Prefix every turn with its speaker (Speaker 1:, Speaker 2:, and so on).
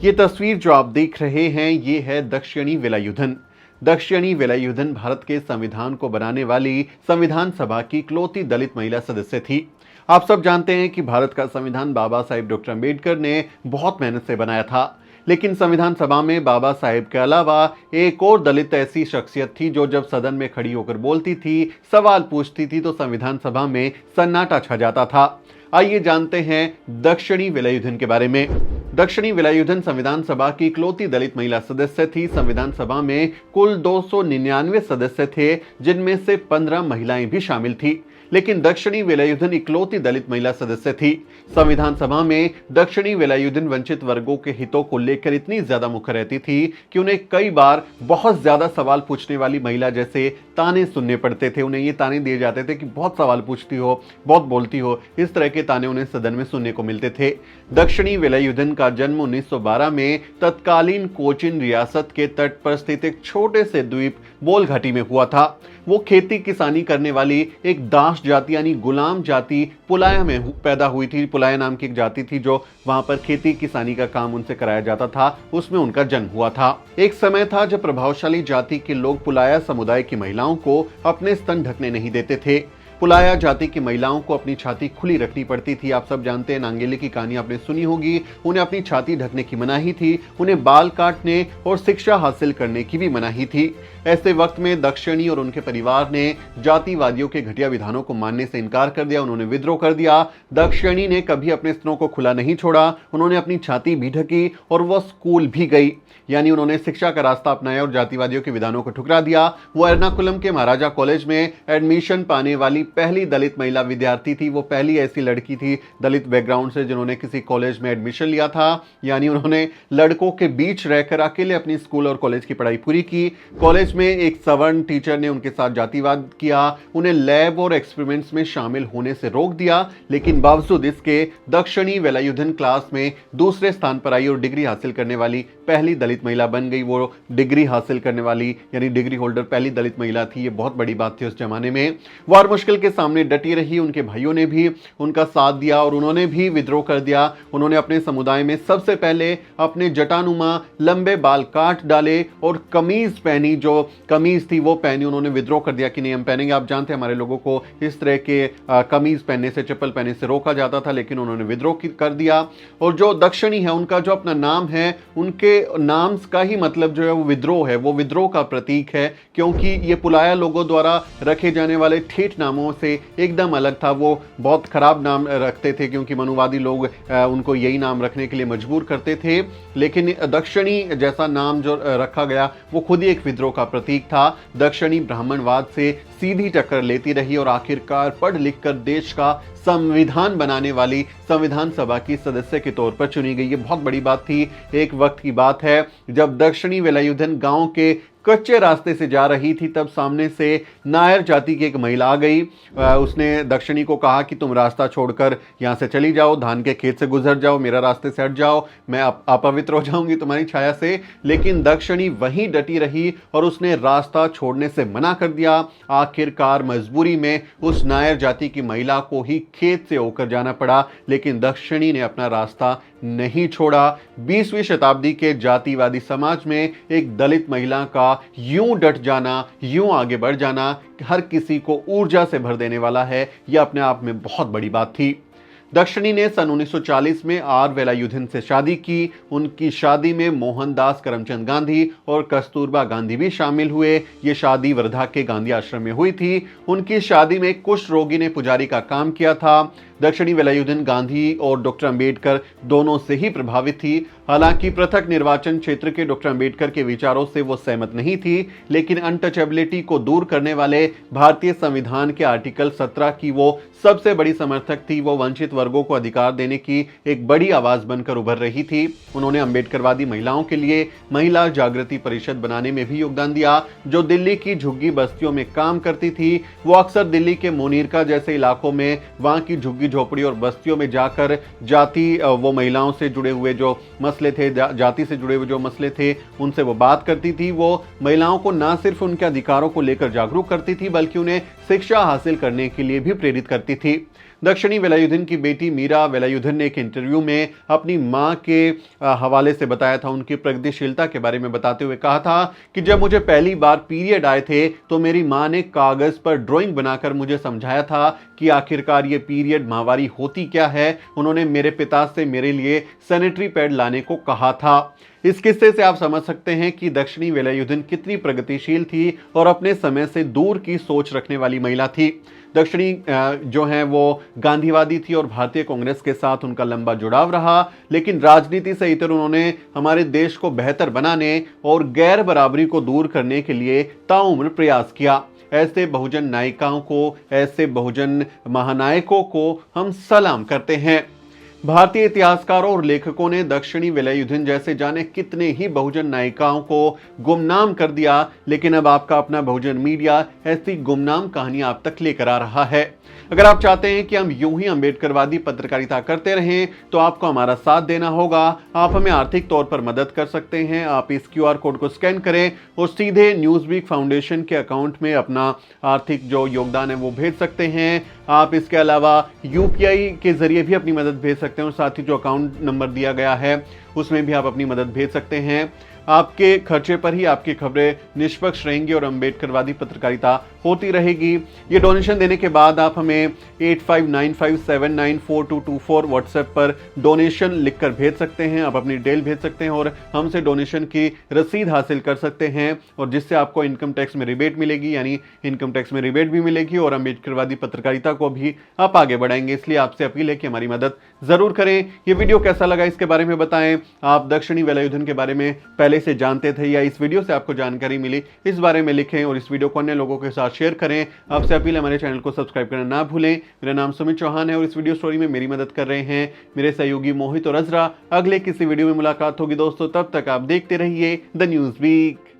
Speaker 1: ये तस्वीर जो आप देख रहे हैं ये है दक्षिणी वेलायुधन। दक्षिणी वेलायुधन भारत के संविधान को बनाने वाली संविधान सभा की इकलौती दलित महिला सदस्य थी। आप सब जानते हैं कि भारत का संविधान बाबा साहेब डॉक्टर अम्बेडकर ने बहुत मेहनत से बनाया था, लेकिन संविधान सभा में बाबा साहेब के अलावा एक और दलित ऐसी शख्सियत थी जो जब सदन में खड़ी होकर बोलती थी, सवाल पूछती थी तो संविधान सभा में सन्नाटा छा जाता था। आइए जानते हैं दक्षिणी वेलायुधन के बारे में। दक्षिणी वेलायुधन संविधान सभा की इकलौती दलित महिला सदस्य थी। संविधान सभा में कुल 299 सदस्य थे, जिनमें से 15 महिलाएं भी शामिल थी, लेकिन दक्षिणी वेलायुधन इकलौती दलित महिला सदस्य थी। संविधान सभा में दक्षिणी वेलायुधन वंचित वर्गों के हितों को लेकर इतनी ज्यादा मुखर रहती थी कि उन्हें कई बार बहुत ज्यादा सवाल पूछने वाली महिला जैसे ताने सुनने पड़ते थे। उन्हें ये ताने दिए जाते थे कि बहुत सवाल पूछती हो, बहुत बोलती हो, इस तरह के ताने उन्हें सदन में सुनने को मिलते थे। दक्षिणी वेलायुधन का जन्म 1912 में तत्कालीन कोचीन रियासत के तट पर स्थित एक छोटे से द्वीप बोल घाटी में हुआ था। वो खेती किसानी करने वाली एक दास जाति यानी गुलाम जाति पुलाया में पैदा हुई थी। पुलाया नाम की एक जाति थी जो वहां पर खेती किसानी का काम उनसे कराया जाता था, उसमें उनका जन्म हुआ था। एक समय था जब प्रभावशाली जाति के लोग पुलाया समुदाय की महिलाओं को अपने स्तन ढकने नहीं देते थे। पुलाया जाति की महिलाओं को अपनी छाती खुली रखनी पड़ती थी। आप सब जानते हैं, नांगेली की कहानी आपने सुनी होगी। उन्हें अपनी छाती ढकने की मनाही थी, उन्हें बाल काटने और शिक्षा हासिल करने की भी मनाही थी। ऐसे वक्त में दक्षिणी और उनके परिवार ने जातिवादियों के घटिया विधानों को मानने से इनकार कर दिया। उन्होंने विद्रोह कर दिया। दक्षिणी ने कभी अपने स्तनों को खुला नहीं छोड़ा, उन्होंने अपनी छाती भी ढकी और वह स्कूल भी गई, यानी उन्होंने शिक्षा का रास्ता अपनाया और जातिवादियों के विधानों को ठुकरा दिया। वो एर्नाकुलम के महाराजा कॉलेज में एडमिशन पाने वाली पहली दलित महिला विद्यार्थी थी। वो पहली ऐसी लड़की थी दलित बैकग्राउंड से जिन्होंने किसी कॉलेज में एडमिशन लिया था, यानी उन्होंने लड़कों के बीच रहकर अकेले अपनी स्कूल और कॉलेज की पढ़ाई पूरी की। कॉलेज में एक सवर्ण टीचर ने उनके साथ जातिवाद किया, उन्हें लैब और एक्सपेरिमेंट्स में शामिल होने से रोक दिया, लेकिन बावजूद इसके दक्षिणी वेलायुधन क्लास में दूसरे स्थान पर आई और डिग्री हासिल करने वाली पहली दलित महिला बन गई। वो डिग्री हासिल करने वाली यानी डिग्री होल्डर पहली दलित महिला थी। ये बहुत बड़ी बात थी उस जमाने में। वो हर मुश्किल के सामने डटी रही। उनके भाइयों ने भी उनका साथ दिया और उन्होंने भी विद्रोह कर दिया। उन्होंने अपने समुदाय में सबसे पहले अपने जटानुमा लंबे बाल काट डाले और कमीज पहनी, जो कमीज थी वो पहनी। उन्होंने विद्रोह कर दिया कि नहीं हम पहनेंगे। आप जानते हैं हमारे लोगों को इस तरह के कमीज पहनने से, चप्पल पहनने से रोका जाता था, लेकिन उन्होंने विद्रोह कर दिया। और जो दक्षिणी है उनका जो अपना नाम है, उनके नाम का ही मतलब जो है वो विद्रोह है, वो विद्रोह का प्रतीक है, क्योंकि ये पुलाया लोगों द्वारा रखे जाने वाले ठेठ नामों से एकदम अलग था। वो बहुत खराब नाम रखते थे क्योंकि मनुवादी लोग उनको यही नाम रखने के लिए मजबूर करते थे, लेकिन दक्षिणी जैसा नाम जो रखा गया वो खुद ही एक विद्रोह का प्रतीक था। दक्षिणी ब्राह्मणवाद से सीधी टक्कर लेती रही और आखिरकार पढ़ लिख कर देश का संविधान बनाने वाली संविधान सभा की सदस्य के तौर पर चुनी गई। ये बहुत बड़ी बात थी। एक वक्त की बात है जब दक्षिणी वेलायुधन गांव के कच्चे रास्ते से जा रही थी, तब सामने से नायर जाति की एक महिला आ गई। उसने दक्षिणी को कहा कि तुम रास्ता छोड़कर यहाँ से चली जाओ, धान के खेत से गुजर जाओ, मेरा रास्ते से हट जाओ, मैं अपवित्र हो जाऊंगी तुम्हारी छाया से। लेकिन दक्षिणी वहीं डटी रही और उसने रास्ता छोड़ने से मना कर दिया। आखिरकार मजबूरी में उस नायर जाति की महिला को ही खेत से होकर जाना पड़ा, लेकिन दक्षिणी ने अपना रास्ता नहीं छोड़ा। 20वीं शताब्दी के जातिवादी समाज में एक दलित महिला का यूं डट जाना, यूं आगे बढ़ जाना हर किसी को ऊर्जा से भर देने वाला है। यह अपने आप में बहुत बड़ी बात थी। दक्षिणी ने सन 1940 में आर वेलायुधन से शादी की। उनकी शादी में मोहनदास करमचंद गांधी और कस्तूरबा गांधी भी शामिल हुए। ये शादी वर्धा के गांधी आश्रम में हुई थी। उनकी शादी में कुष्ठ रोगी ने पुजारी का काम किया था। दक्षिणी वेलायुधन गांधी और डॉक्टर अंबेडकर दोनों से ही प्रभावित थी। हालांकि पृथक निर्वाचन क्षेत्र के डॉक्टर अंबेडकर के विचारों से वो सहमत नहीं थी, लेकिन अनटचेबिलिटी को दूर करने वाले भारतीय संविधान के आर्टिकल 17 की वो सबसे बड़ी समर्थक थी। वो वंचित वर्गों को अधिकार देने की एक बड़ी आवाज बनकर उभर रही थी। उन्होंने अंबेडकरवादी महिलाओं के लिए महिला जागृति परिषद बनाने में भी योगदान दिया, जो दिल्ली की झुग्गी बस्तियों में काम करती थी। वो अक्सर दिल्ली के मोनीरका जैसे इलाकों में वहां की झुग्गी झोपड़ी और बस्तियों में जाकर वो महिलाओं से जुड़े हुए जो मसले थे, जाति से जुड़े हुए जो मसले थे, उनसे वो बात करती थी। वो महिलाओं को न सिर्फ उनके अधिकारों को लेकर जागरूक करती थी, बल्कि उन्हें शिक्षा हासिल करने के लिए भी प्रेरित करती थी। दक्षिणी वेलायुधन की बेटी मीरा वेलायुधन ने एक इंटरव्यू में अपनी मां के हवाले से बताया था, उनकी प्रगतिशीलता के बारे में बताते हुए कहा था कि जब मुझे पहली बार पीरियड आए थे तो मेरी मां ने कागज पर ड्राइंग बनाकर मुझे समझाया था कि आखिरकार ये पीरियड माहवारी होती क्या है। उन्होंने मेरे पिता से मेरे लिए सैनिटरी पैड लाने को कहा था। इस किस्से से आप समझ सकते हैं कि दक्षिणी वेलायुधन कितनी प्रगतिशील थी और अपने समय से दूर की सोच रखने वाली महिला थी। दक्षिणी जो हैं वो गांधीवादी थी और भारतीय कांग्रेस के साथ उनका लंबा जुड़ाव रहा, लेकिन राजनीति से इतर उन्होंने हमारे देश को बेहतर बनाने और गैर बराबरी को दूर करने के लिए ताउम्र प्रयास किया। ऐसे बहुजन नायिकाओं को, ऐसे बहुजन महानायकों को हम सलाम करते हैं। भारतीय इतिहासकारों और लेखकों ने दक्षिणी वेलायुधन जैसे जाने कितने ही बहुजन नायिकाओं को गुमनाम कर दिया, लेकिन अब आपका अपना बहुजन मीडिया ऐसी गुमनाम कहानी आप तक लेकर आ रहा है। अगर आप चाहते हैं कि हम यूं ही अंबेडकरवादी पत्रकारिता करते रहें तो आपको हमारा साथ देना होगा। आप हमें आर्थिक तौर पर मदद कर सकते हैं। आप इस QR कोड को स्कैन करें और सीधे न्यूज़वीक फाउंडेशन के अकाउंट में अपना आर्थिक जो योगदान है वो भेज सकते हैं। आप इसके अलावा UPI के जरिए भी अपनी मदद भेज सकते हैं और साथ ही जो अकाउंट नंबर दिया गया है उसमें भी आप अपनी मदद भेज सकते हैं। आपके खर्चे पर ही आपकी खबरें निष्पक्ष रहेंगी और अंबेडकरवादी पत्रकारिता होती रहेगी। ये डोनेशन देने के बाद आप हमें 8595794224 व्हाट्सएप पर डोनेशन लिखकर भेज सकते हैं। आप अपनी डिटेल भेज सकते हैं और हमसे डोनेशन की रसीद हासिल कर सकते हैं, और जिससे आपको इनकम टैक्स में रिबेट मिलेगी, यानी इनकम टैक्स में रिबेट भी मिलेगी और अंबेडकरवादी पत्रकारिता को भी आप आगे बढ़ाएंगे। इसलिए आपसे अपील है कि हमारी मदद जरूर करें। ये वीडियो कैसा लगा इसके बारे में बताएं। आप दक्षिणी वेलायुधन के बारे में पहले से जानते थे या इस वीडियो से आपको जानकारी मिली, इस बारे में लिखें और इस वीडियो को अन्य लोगों के साथ शेयर करें। आपसे अपील है हमारे चैनल को सब्सक्राइब करना ना भूलें। मेरा नाम सुमित चौहान है और इस वीडियो स्टोरी में मेरी मदद कर रहे हैं मेरे सहयोगी मोहित और अजरा। अगले किसी वीडियो में मुलाकात होगी दोस्तों, तब तक आप देखते रहिए द न्यूज़ वीक।